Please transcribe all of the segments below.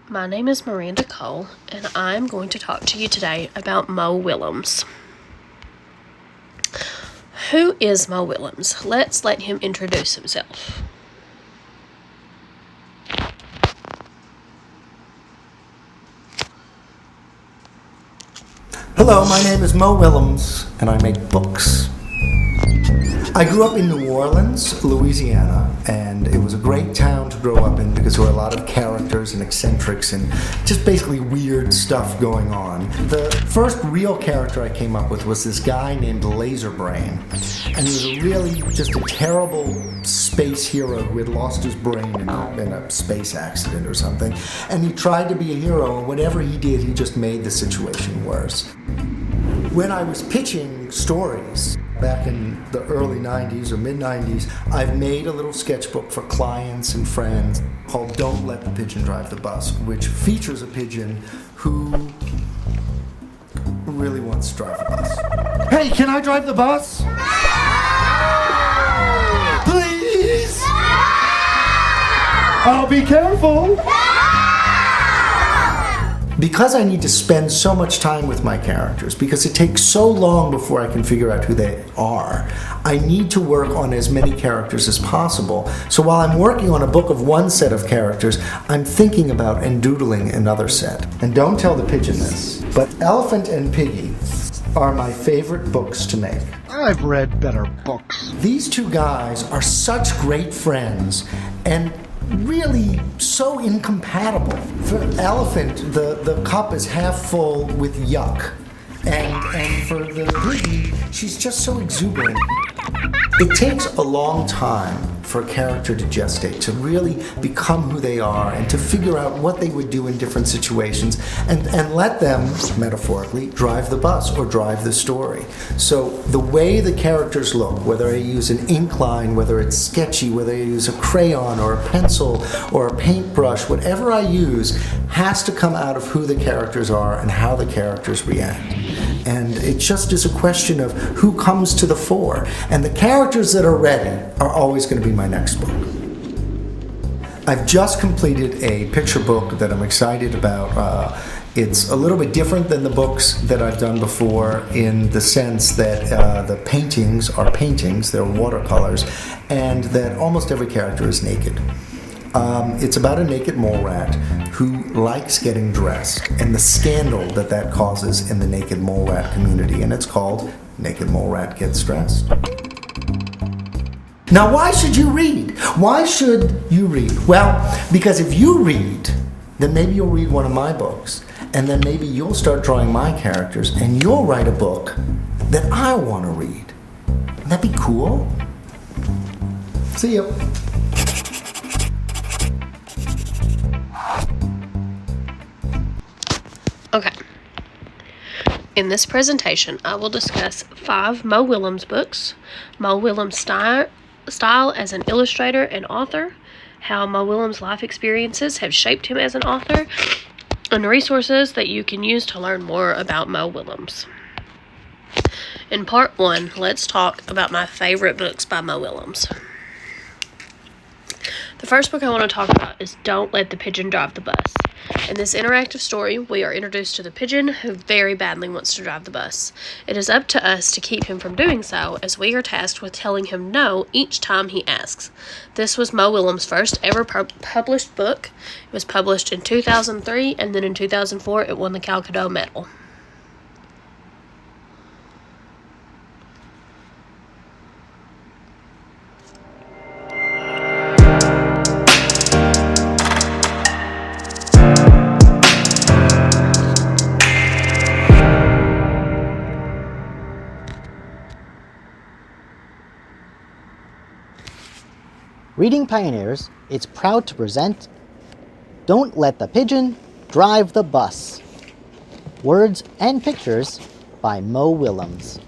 My name is Miranda Cole, and I'm going to talk to you today about Mo Willems. Who is Mo Willems? Let's let him introduce himself. Hello, my name is Mo Willems, and I make books. I grew up in New Orleans, Louisiana, and it was a great town to grow up in because there were a lot of characters and eccentrics and just basically weird stuff going on. The first real character I came up with was this guy named Laserbrain, and he was really just a terrible space hero who had lost his brain in a space accident or something, and he tried to be a hero, and whatever he did, he just made the situation worse. When I was pitching stories back in the early 90s or mid 90s, I've made a little sketchbook for clients and friends called Don't Let the Pigeon Drive the Bus, which features a pigeon who really wants to drive the bus. Hey, can I drive the bus? Please? I'll be careful. Because I need to spend so much time with my characters, because it takes so long before I can figure out who they are, I need to work on as many characters as possible. So while I'm working on a book of one set of characters, I'm thinking about and doodling another set. And don't tell the pigeon this, but Elephant and Piggy are my favorite books to make. I've read better books. These two guys are such great friends and really so incompatible. For Elephant, the cup is half full with yuck. And for the piggy, she's just so exuberant. It takes a long time for a character to gestate, to really become who they are and to figure out what they would do in different situations and let them, metaphorically, drive the bus or drive the story. So the way the characters look, whether I use an ink line, whether it's sketchy, whether I use a crayon or a pencil or a paintbrush, whatever I use has to come out of who the characters are and how the characters react. And it just is a question of who comes to the fore. And the characters that are ready are always going to be my next book. I've just completed a picture book that I'm excited about. It's a little bit different than the books that I've done before in the sense that the paintings are paintings, they're watercolors, and that almost every character is naked. It's about a naked mole rat who likes getting dressed and the scandal that causes in the naked mole rat community, and it's called Naked Mole Rat Gets Dressed. Now, why should you read? Why should you read? Well, because if you read, then maybe you'll read one of my books, and then maybe you'll start drawing my characters, and you'll write a book that I want to read. Wouldn't that be cool? See ya. Okay. In this presentation, I will discuss 5 Mo Willems books, Mo Willems' style as an illustrator and author, how Mo Willems' life experiences have shaped him as an author, and resources that you can use to learn more about Mo Willems. In part 1, let's talk about my favorite books by Mo Willems. The first book I want to talk about is Don't Let the Pigeon Drive the Bus. In this interactive story, we are introduced to the pigeon who very badly wants to drive the bus. It is up to us to keep him from doing so, as we are tasked with telling him no each time he asks. This was Mo Willems' first ever published book. It was published in 2003, and then in 2004 it won the Calcutta Medal. Reading Pioneers is proud to present Don't Let the Pigeon Drive the Bus. Words and pictures by Mo Willems.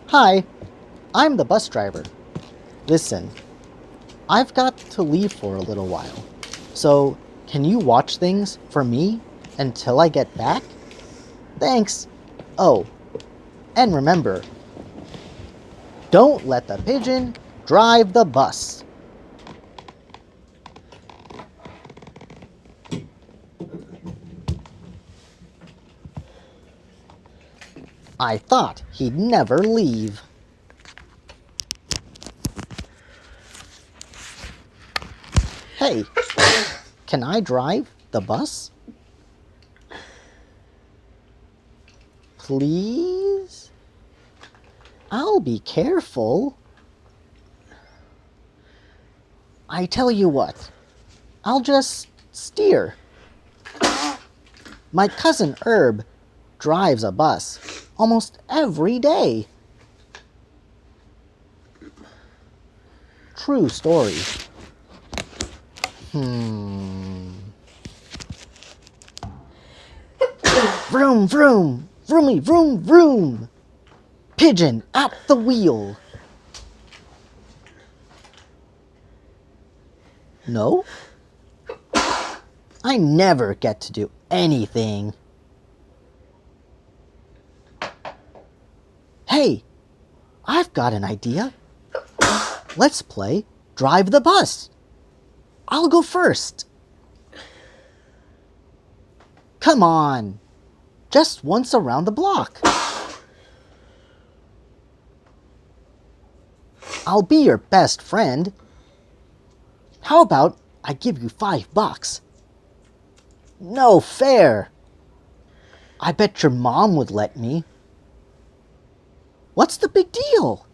Hi, I'm the bus driver. Listen, I've got to leave for a little while, so can you watch things for me until I get back? Thanks. Oh, and remember, Don't let the pigeon drive the bus. I thought he'd never leave. Hey, can I drive the bus? Please? I'll be careful. I tell you what, I'll just steer. My cousin Herb drives a bus almost every day. True story. Vroom, vroom, vroomy, vroom, vroom. Pigeon at the wheel. No? I never get to do anything. Hey, I've got an idea. Let's play Drive the Bus. I'll go first. Come on. Just once around the block. I'll be your best friend. How about I give you $5? No fair. I bet your mom would let me. What's the big deal?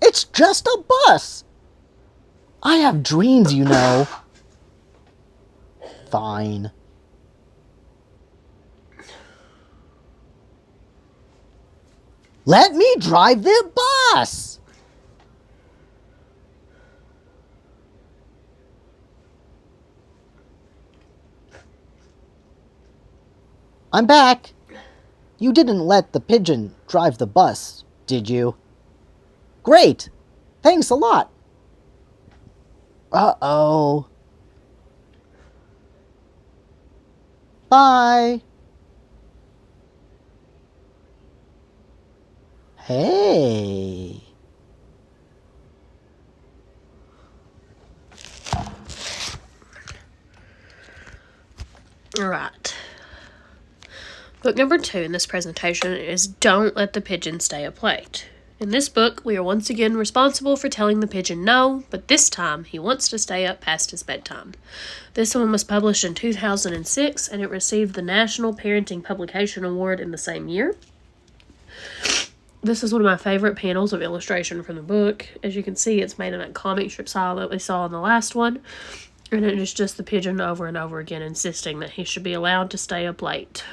It's just a bus. I have dreams, you know. Fine. Let me drive the bus. I'm back. You didn't let the pigeon drive the bus, did you? Great. Thanks a lot. Uh-oh. Bye. Hey. All right. Book number 2 in this presentation is Don't Let the Pigeon Stay Up Late. In this book, we are once again responsible for telling the pigeon no, but this time he wants to stay up past his bedtime. This one was published in 2006, and it received the National Parenting Publication Award in the same year. This is one of my favorite panels of illustration from the book. As you can see, it's made in that comic strip style that we saw in the last one, and it is just the pigeon over and over again insisting that he should be allowed to stay up late.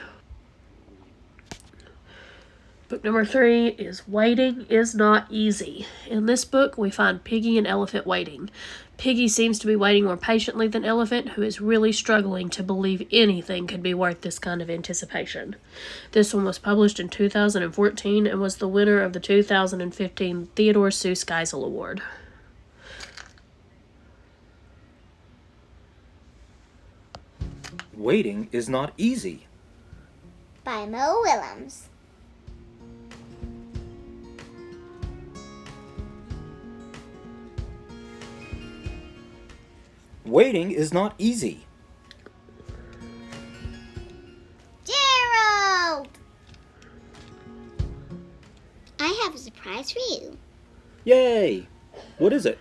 Book number 3 is Waiting is Not Easy. In this book, we find Piggy and Elephant waiting. Piggy seems to be waiting more patiently than Elephant, who is really struggling to believe anything could be worth this kind of anticipation. This one was published in 2014 and was the winner of the 2015 Theodore Seuss Geisel Award. Waiting is Not Easy. By Mo Willems. Waiting is not easy. Gerald! I have a surprise for you. Yay! What is it?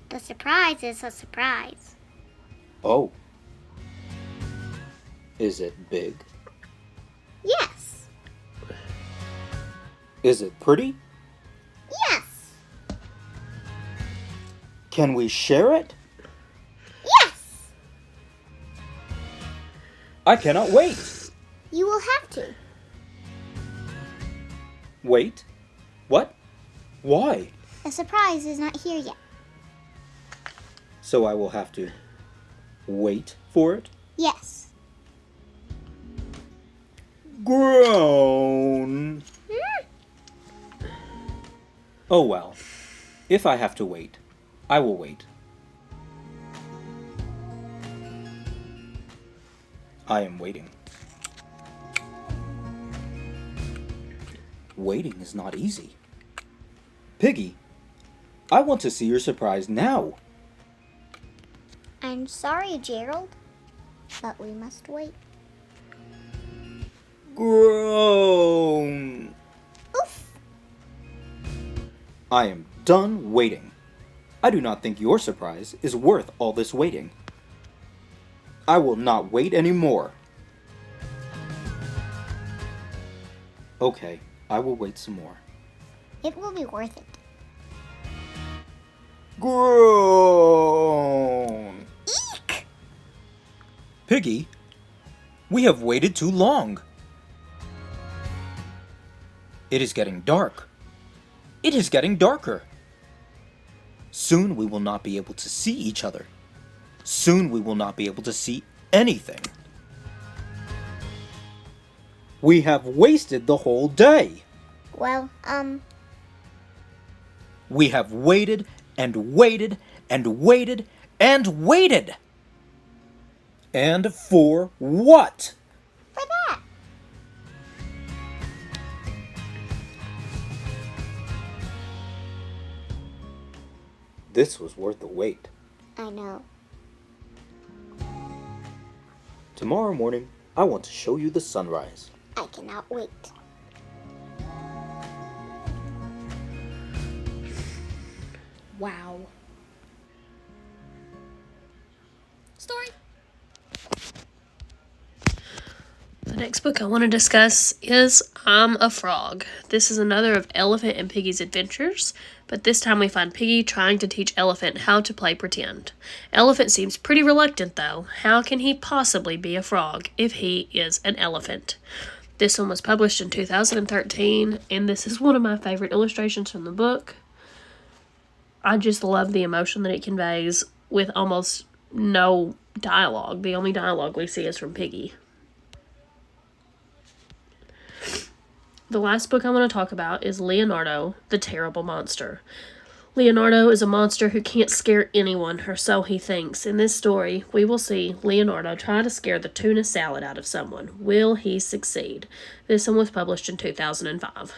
The surprise is a surprise. Oh. Is it big? Yes. Is it pretty? Yes. Can we share it? Yes. I cannot wait. You will have to. Wait? What? Why? The surprise is not here yet. So I will have to wait for it? Yes. Groan. Oh well. If I have to wait, I will wait. I am waiting. Waiting is not easy. Piggy, I want to see your surprise now. I'm sorry, Gerald, but we must wait. Groan. Oof! I am done waiting. I do not think your surprise is worth all this waiting. I will not wait anymore. Okay, I will wait some more. It will be worth it. Groan. Eek! Piggy, we have waited too long. It is getting dark. It is getting darker. Soon we will not be able to see each other. Soon we will not be able to see anything. We have wasted the whole day. Well, We have waited and waited and waited and waited. And for what? for that. This was worth the wait. I know. Tomorrow morning, I want to show you the sunrise. I cannot wait. Wow. Story. The next book I want to discuss is I'm a Frog. This is another of Elephant and Piggy's adventures, but this time we find Piggy trying to teach Elephant how to play pretend. Elephant seems pretty reluctant though. How can he possibly be a frog if he is an elephant? This one was published in 2013, and this is one of my favorite illustrations from the book. I just love the emotion that it conveys with almost no dialogue. The only dialogue we see is from Piggy. The last book I want to talk about is Leonardo, the Terrible Monster. Leonardo is a monster who can't scare anyone, or so he thinks. In this story, we will see Leonardo try to scare the tuna salad out of someone. Will he succeed? This one was published in 2005.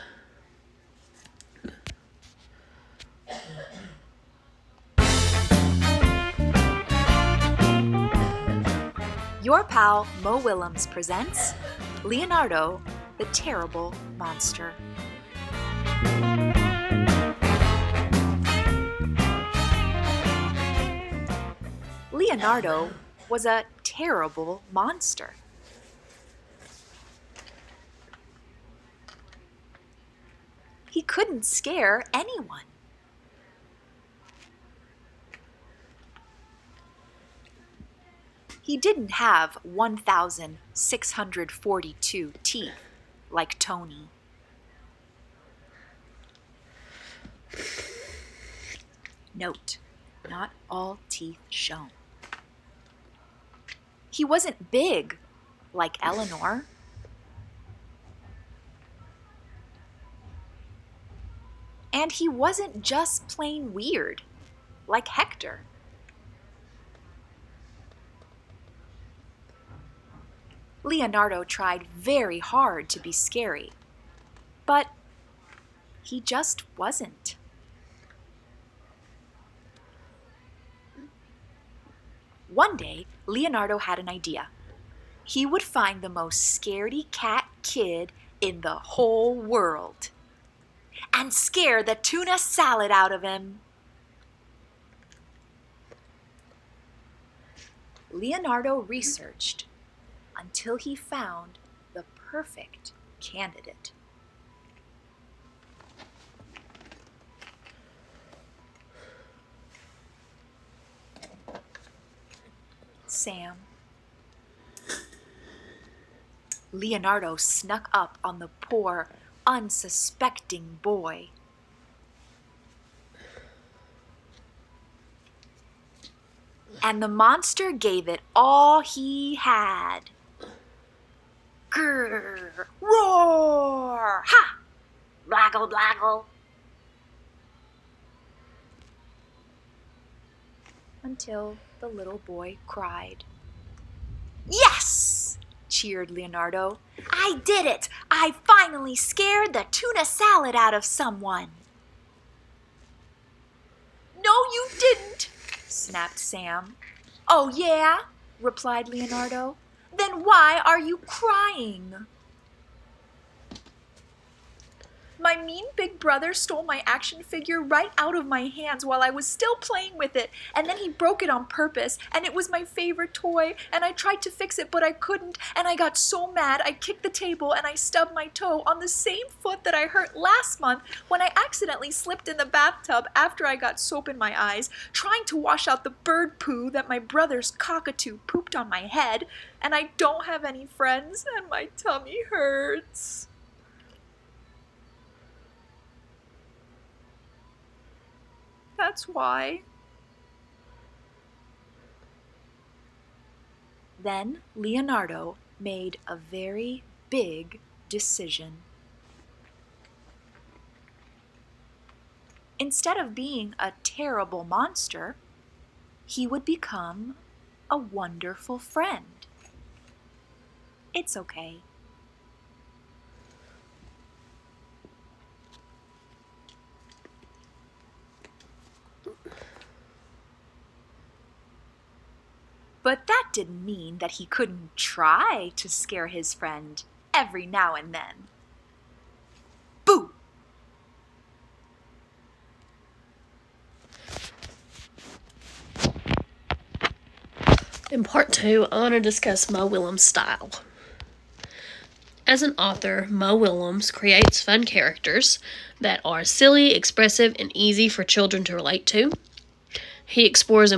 Your pal Mo Willems presents Leonardo, the Terrible Monster. Leonardo was a terrible monster. He couldn't scare anyone. He didn't have 1,642 teeth like Tony. Note, not all teeth shown. He wasn't big like Eleanor. And he wasn't just plain weird like Hector. Leonardo tried very hard to be scary, but he just wasn't. One day, Leonardo had an idea. He would find the most scaredy cat kid in the whole world and scare the tuna salad out of him. Leonardo researched until he found the perfect candidate. Sam. Leonardo snuck up on the poor, unsuspecting boy. And the monster gave it all he had. Grrr, roar, ha, blaggle, blaggle. Until the little boy cried. Yes! Cheered Leonardo. I did it! I finally scared the tuna salad out of someone. No, you didn't, snapped Sam. Oh, yeah, replied Leonardo. Then why are you crying? My mean big brother stole my action figure right out of my hands while I was still playing with it, and then he broke it on purpose, and it was my favorite toy, and I tried to fix it, but I couldn't, and I got so mad I kicked the table and I stubbed my toe on the same foot that I hurt last month when I accidentally slipped in the bathtub after I got soap in my eyes, trying to wash out the bird poo that my brother's cockatoo pooped on my head, and I don't have any friends, and my tummy hurts. That's why. Then Leonardo made a very big decision. Instead of being a terrible monster, he would become a wonderful friend. It's okay. But that didn't mean that he couldn't try to scare his friend every now and then. Boo! In part 2, I want to discuss Mo Willems' style. As an author, Mo Willems creates fun characters that are silly, expressive, and easy for children to relate to. He explores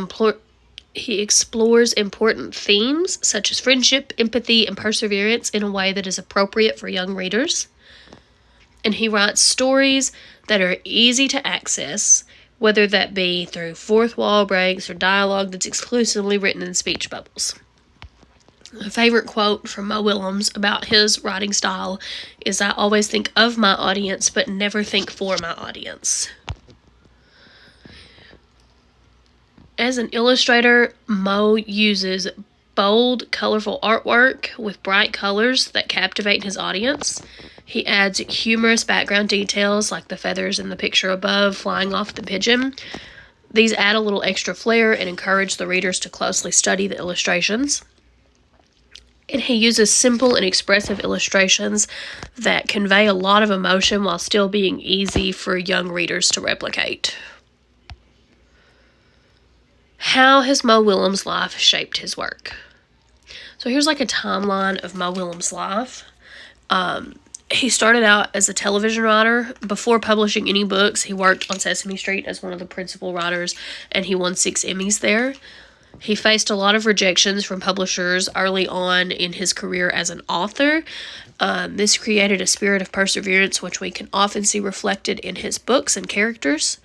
important themes such as friendship, empathy, and perseverance in a way that is appropriate for young readers. And he writes stories that are easy to access, whether that be through fourth wall breaks or dialogue that's exclusively written in speech bubbles. A favorite quote from Mo Willems about his writing style is, "I always think of my audience, but never think for my audience." As an illustrator, Mo uses bold, colorful artwork with bright colors that captivate his audience. He adds humorous background details like the feathers in the picture above flying off the pigeon. These add a little extra flair and encourage the readers to closely study the illustrations. And he uses simple and expressive illustrations that convey a lot of emotion while still being easy for young readers to replicate. How has Mo Willems' life shaped his work? So here's like a timeline of Mo Willems' life. He started out as a television writer. Before publishing any books, he worked on Sesame Street as one of the principal writers, and he won 6 Emmys there. He faced a lot of rejections from publishers early on in his career as an author. This created a spirit of perseverance, which we can often see reflected in his books and characters.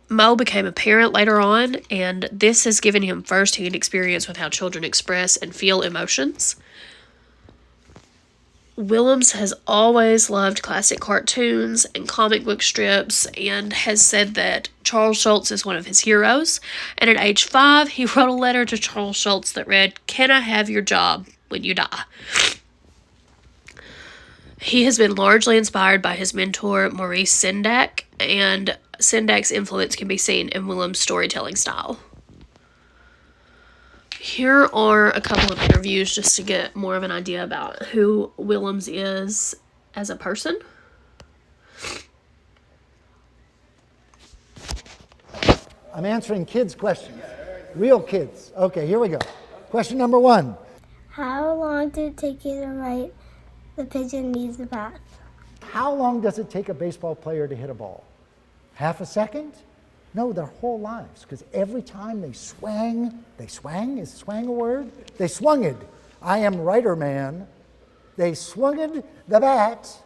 Mo became a parent later on, and this has given him first-hand experience with how children express and feel emotions. Willems has always loved classic cartoons and comic book strips and has said that Charles Schulz is one of his heroes. And at age 5, he wrote a letter to Charles Schulz that read, "Can I have your job when you die?" He has been largely inspired by his mentor, Maurice Sendak, and Sendak's influence can be seen in Willems' storytelling style. Here are a couple of interviews just to get more of an idea about who Willems is as a person. I'm answering kids' questions. Real kids. Okay, here we go. Question number 1. How long did it take you to write The Pigeon Needs a Bath? How long does it take a baseball player to hit a ball? Half a second? No, their whole lives. Because every time they swang, is swang a word? They swung it. I am writer man. They swung it, the bat,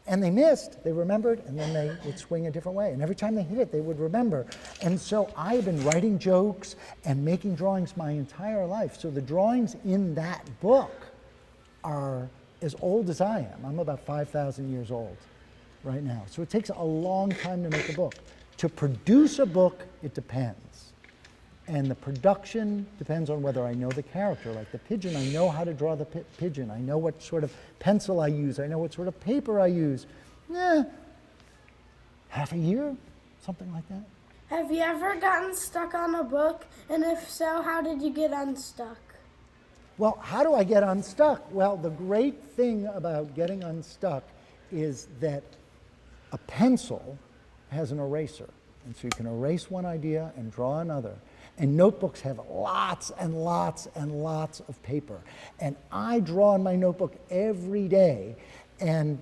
and they missed. They remembered, and then they would swing a different way. And every time they hit it, they would remember. And so I've been writing jokes and making drawings my entire life. So the drawings in that book are as old as I am. I'm about 5,000 years old right now. So it takes a long time to make a book. To produce a book, it depends. And the production depends on whether I know the character. Like the pigeon, I know how to draw the pigeon. I know what sort of pencil I use. I know what sort of paper I use. Half a year. something like that. Have you ever gotten stuck on a book? And if so, how did you get unstuck? Well, how do I get unstuck? Well, the great thing about getting unstuck is that a pencil has an eraser. And so you can erase one idea and draw another. And notebooks have lots and lots and lots of paper. And I draw in my notebook every day, and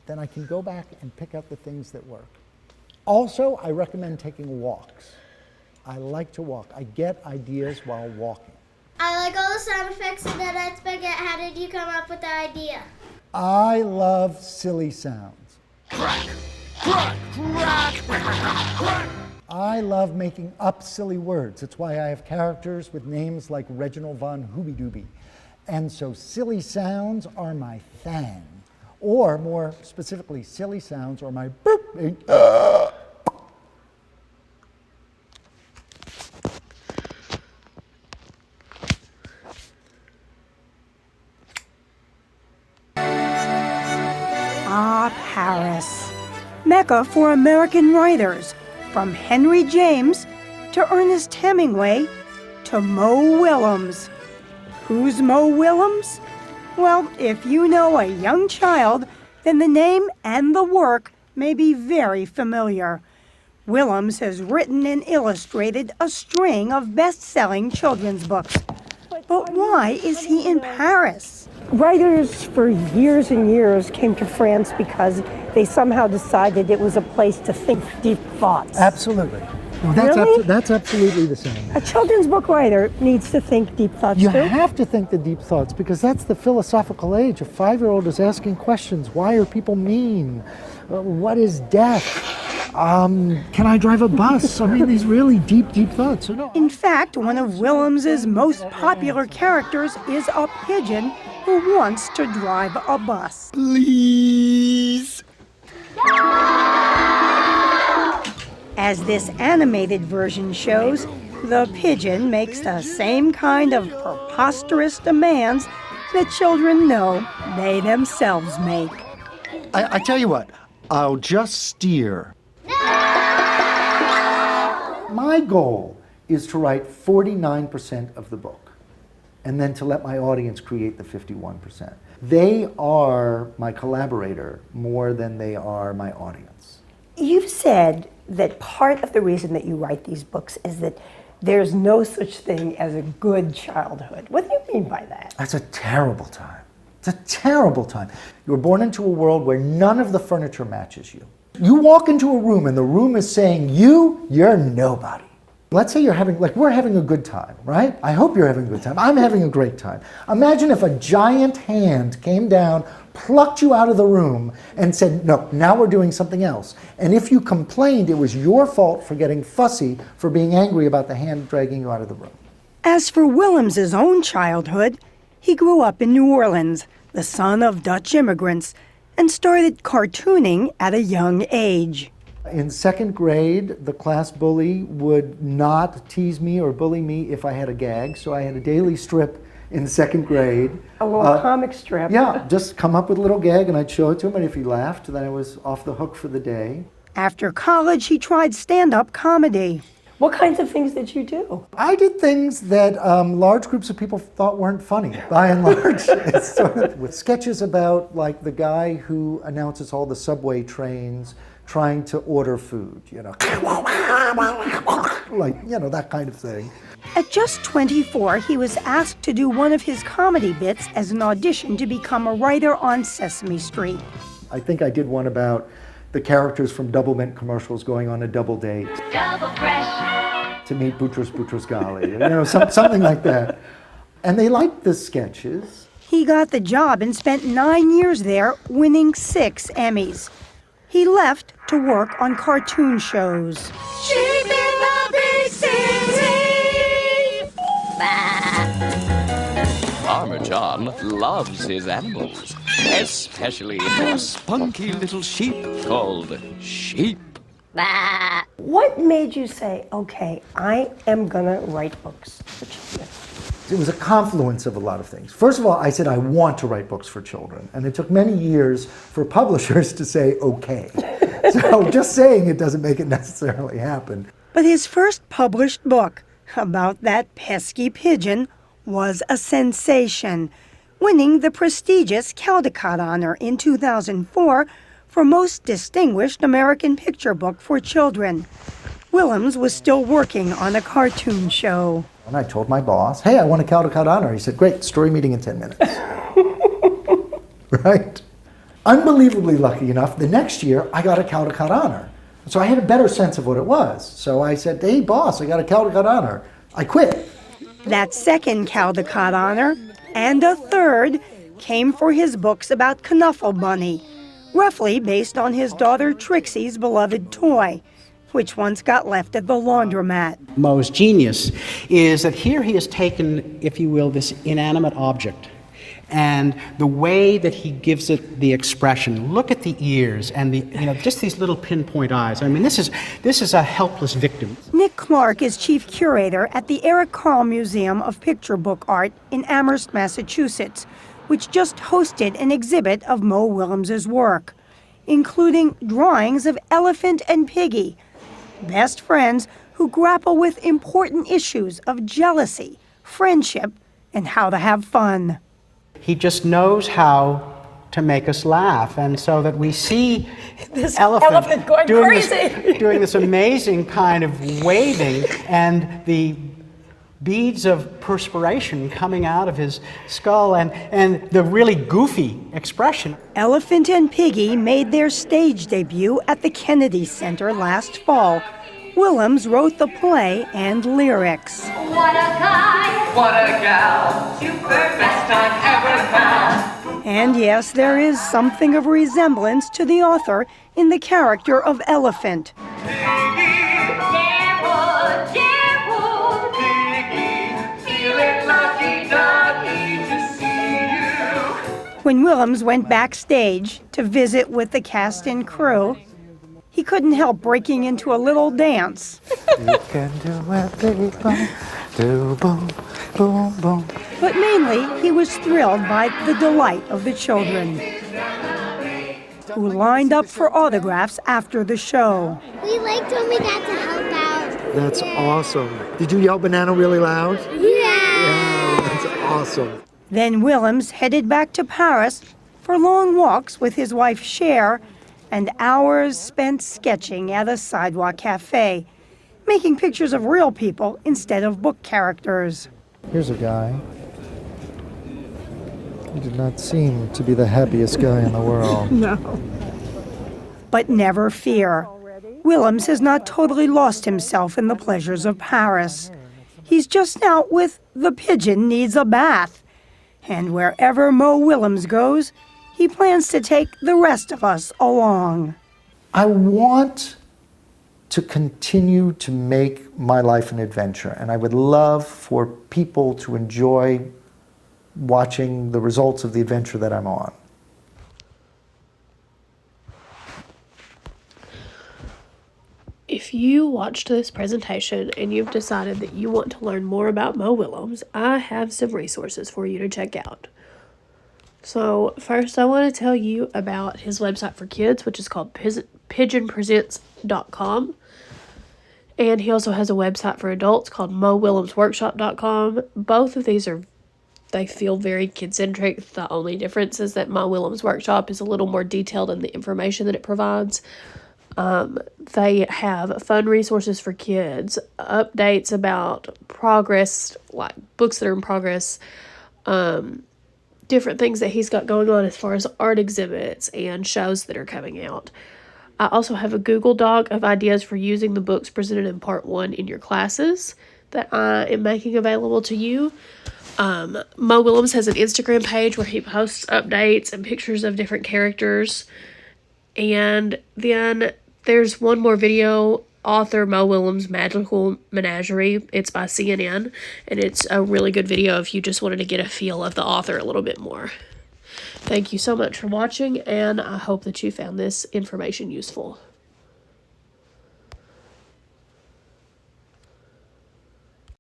then I can go back and pick out the things that work. Also, I recommend taking walks. I like to walk. I get ideas while walking. I like all the sound effects in that spaghetti. How did you come up with the idea? I love silly sounds. Crack, crack, crack, crack. I love making up silly words. That's why I have characters with names like Reginald von Hooby-Dooby. And so silly sounds are my thing. Or more specifically, silly sounds are my boop. Paris, Mecca for American writers, from Henry James to Ernest Hemingway to Mo Willems. Who's Mo Willems? Well, if you know a young child, then the name and the work may be very familiar. Willems has written and illustrated a string of best-selling children's books. But why is he in Paris? Writers for years and years came to France because they somehow decided it was a place to think deep thoughts. Absolutely. No, that's, Really? that's absolutely the same. A children's book writer needs to think deep thoughts You too. have to think the deep thoughts because that's the philosophical age. A 5-year-old is asking questions. Why are people mean? What is death? Can I drive a bus? I mean, these really deep thoughts. In fact, one of Willems's most popular characters is a pigeon who wants to drive a bus. Please. As this animated version shows, the pigeon makes the same kind of preposterous demands that children know they themselves make. I tell you what, I'll just steer. My goal is to write 49% of the book and then to let my audience create the 51%. They are my collaborator more than they are my audience. You've said that part of the reason that you write these books is that there's no such thing as a good childhood. What do you mean by that? That's a terrible time. It's a terrible time. You were born into a world where none of the furniture matches you. You walk into a room and the room is saying, you're nobody. Let's say we're having a good time, right? I hope you're having a good time. I'm having a great time. Imagine if a giant hand came down, plucked you out of the room, and said, no, now we're doing something else. And if you complained, it was your fault for getting fussy, for being angry about the hand dragging you out of the room. As for Willems's own childhood, he grew up in New Orleans, the son of Dutch immigrants, and started cartooning at a young age. In 2nd grade, the class bully would not tease me or bully me if I had a gag, so I had a daily strip in 2nd grade. A little comic strip. Yeah, just come up with a little gag and I'd show it to him, and if he laughed, then I was off the hook for the day. After college, he tried stand-up comedy. What kinds of things did you do? I did things that large groups of people thought weren't funny, by and large. It's sort of, with sketches about like the guy who announces all the subway trains trying to order food, that kind of thing. At just 24, he was asked to do one of his comedy bits as an audition to become a writer on Sesame Street. I think I did one about the characters from Double Mint commercials going on a double date. Double fresh. To meet Boutros Boutros-Ghali, something like that. And they liked the sketches. He got the job and spent 9 years there, winning 6 Emmys. He left to work on cartoon shows. Sheep in the big city. Farmer John loves his animals, especially a spunky little sheep called Sheep. What made you say, okay, I am gonna write books for children? It was a confluence of a lot of things. First of all, I said I want to write books for children, and it took many years for publishers to say okay. So just saying it doesn't make it necessarily happen. But his first published book about that pesky pigeon was a sensation, winning the prestigious Caldecott Honor in 2004 for Most Distinguished American Picture Book for Children. Willems was still working on a cartoon show. And I told my boss, hey, I want a Caldecott Honor. He said, great, story meeting in 10 minutes. Right? Unbelievably lucky enough, the next year I got a Caldecott Honor. So I had a better sense of what it was. So I said, hey, boss, I got a Caldecott Honor. I quit. That second Caldecott Honor, and a third, came for his books about Knuffle Bunny, roughly based on his daughter Trixie's beloved toy, which once got left at the laundromat. Moe's genius is that here he has taken, if you will, this inanimate object, and the way that he gives it the expression. Look at the ears and the, just these little pinpoint eyes. I mean, this is a helpless victim. Nick Clark is chief curator at the Eric Carle Museum of Picture Book Art in Amherst, Massachusetts, which just hosted an exhibit of Mo Willems's work, including drawings of Elephant and Piggy, best friends who grapple with important issues of jealousy, friendship, and how to have fun. He just knows how to make us laugh, and so that we see this elephant going crazy. doing this amazing kind of waving, and the beads of perspiration coming out of his skull, and the really goofy expression. Elephant and Piggy made their stage debut at the Kennedy Center last fall. Willems wrote the play and lyrics. What a guy, what a gal, super best I've ever found. And yes, there is something of resemblance to the author in the character of Elephant. When Willems went backstage to visit with the cast and crew, he couldn't help breaking into a little dance. You can do it, baby, do boom, boom, boom. But mainly, he was thrilled by the delight of the children, who lined up for autographs after the show. We liked when we got to help out. That's awesome. Did you yell banana really loud? Yeah! That's awesome. Then Willems headed back to Paris for long walks with his wife Cher and hours spent sketching at a sidewalk cafe, making pictures of real people instead of book characters. Here's a guy. He did not seem to be the happiest guy in the world. No. But never fear. Willems has not totally lost himself in the pleasures of Paris. He's just out with The Pigeon Needs a Bath. And wherever Mo Willems goes, he plans to take the rest of us along. I want to continue to make my life an adventure, and I would love for people to enjoy watching the results of the adventure that I'm on. If you watched this presentation and you've decided that you want to learn more about Mo Willems, I have some resources for you to check out. So first I want to tell you about his website for kids, which is called pigeonpresents.com. And he also has a website for adults called mowillemsworkshop.com. Both of these they feel very kid-centric. The only difference is that Mo Willems Workshop is a little more detailed in the information that it provides. They have fun resources for kids, updates about progress, like books that are in progress, different things that he's got going on as far as art exhibits and shows that are coming out. I also have a Google Doc of ideas for using the books presented in Part 1 in your classes that I am making available to you. Mo Willems has an Instagram page where he posts updates and pictures of different characters. And then there's one more video, author Mo Willems' Magical Menagerie. It's by CNN, and it's a really good video if you just wanted to get a feel of the author a little bit more. Thank you so much for watching, and I hope that you found this information useful.